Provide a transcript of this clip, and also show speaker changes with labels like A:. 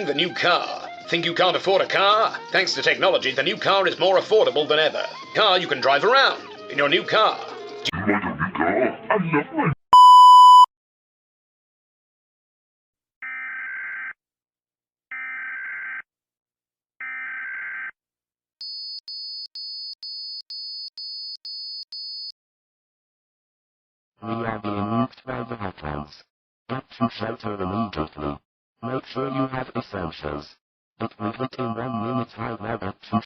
A: Introducing the new car. Think you can't afford a car? Thanks to technology, the new car is more affordable than ever. Car you can drive around in your new car.
B: Do you like your new car? I love my
C: We are being nuked by the hackers. Get to shelter immediately. Make sure you have essentials. It will hit in 1 minute while we're at to